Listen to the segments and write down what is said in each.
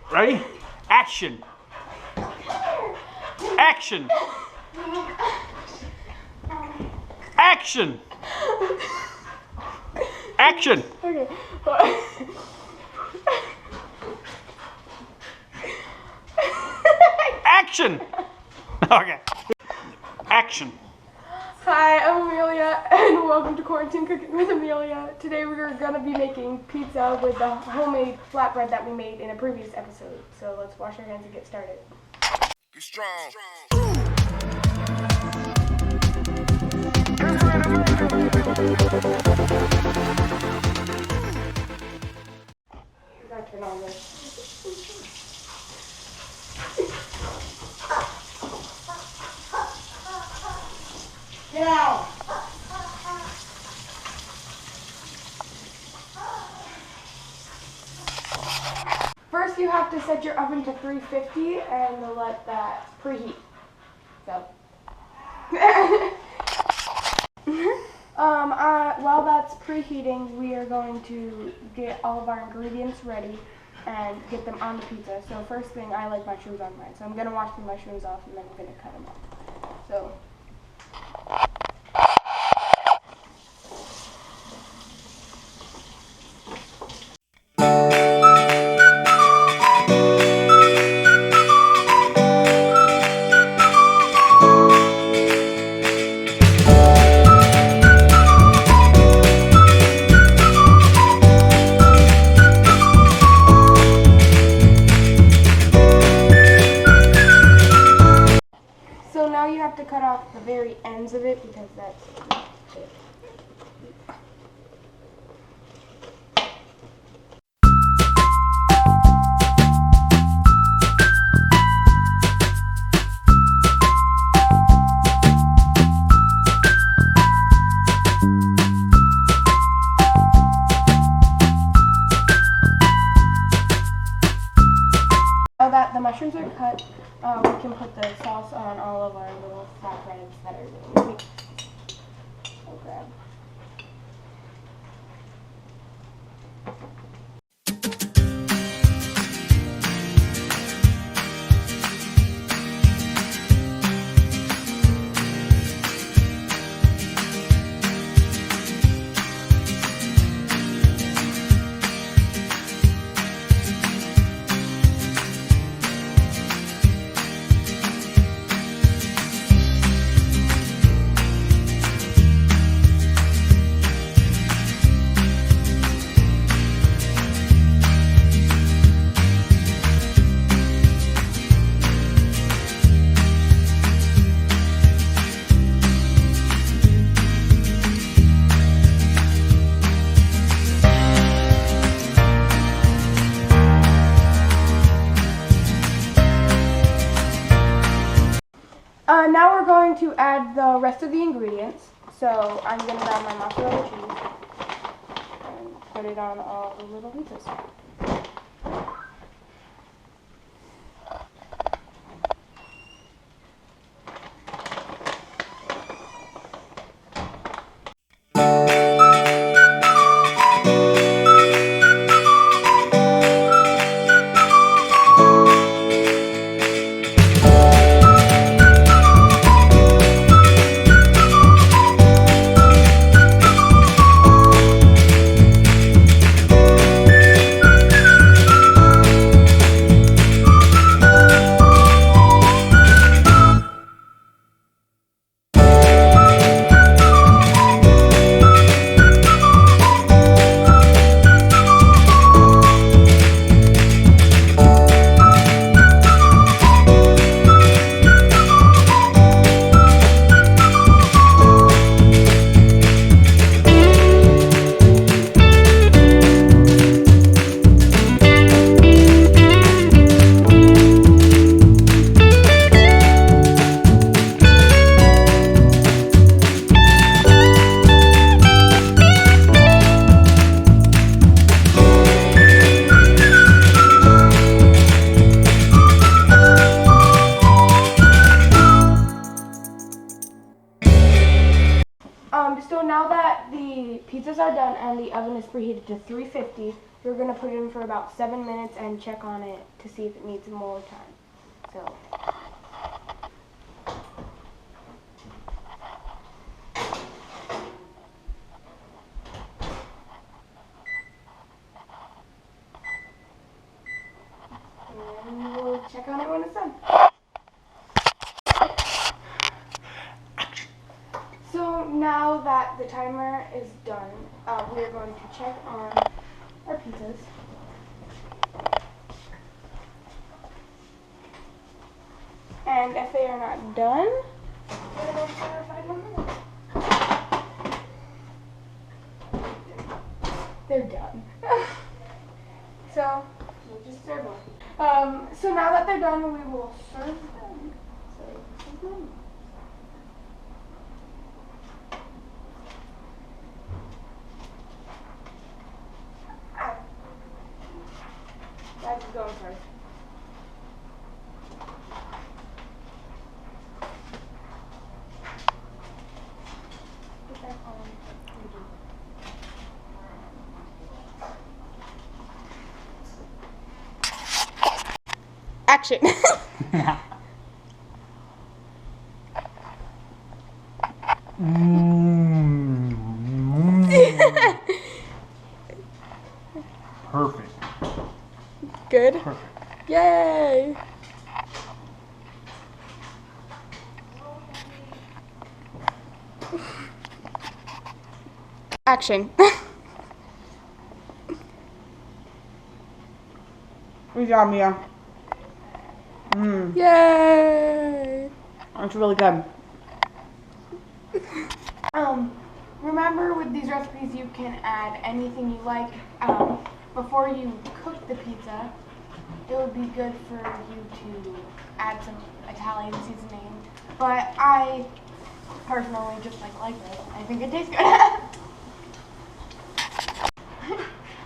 Ready? Action. Action. Action. Action. Okay. Action. Okay. Action. Hi, I'm Amelia, and welcome to Quarantine Cooking with Amelia. Today we are going to be making pizza with the homemade flatbread that we made in a previous episode. So let's wash our hands and get started. Be strong. We gotta turn on this. Get out! First you have to set your oven to 350 and let that preheat. So. While that's preheating, we are going to get all of our ingredients ready and get them on the pizza. So first thing, I like mushrooms on mine. So I'm going to wash the mushrooms off and then I'm going to cut them up. So. You have to cut off the very ends of it because that's it. Now that the mushrooms are cut, we can put the sauce on all of our little flatbreads that are really sweet. I'll grab. Now we're going to add the rest of the ingredients. So I'm going to grab my mozzarella cheese and put it on all the little pizzas. and the oven is preheated to 350. We're going to put it in for about 7 minutes and check on it to see if it needs more time. So. And we'll check on it when it's done. So now that the timer is done, we are going to check on our pizzas. And if they are not done, we're going to for 5 more minutes. They're done. So we'll just serve them. So now that they're done, we will serve them. So, that's going first. Put that on. Action. Perfect. Good. Perfect. Yay. Action. Good job, Mia. Yay. That's really good. Remember with these recipes you can add anything you like. Before you cook the pizza, it would be good for you to add some Italian seasoning. But I personally just like this. I think it tastes good.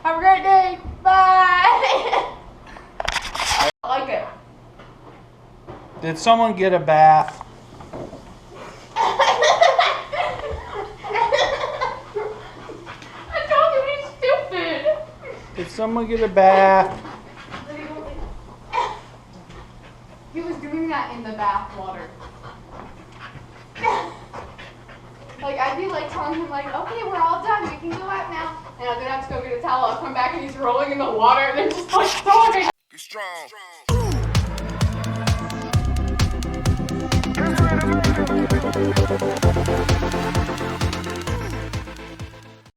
Have a great day. Bye. I like it. Did someone get a bath? I told you he's stupid. Did someone get a bath? He was doing that in the bath water. Like, I'd be like telling him like, okay, we're all done, we can go out now. And I'm gonna have to go get a towel. I'll come back and he's rolling in the water and then just like throwing it. Be strong. Strong.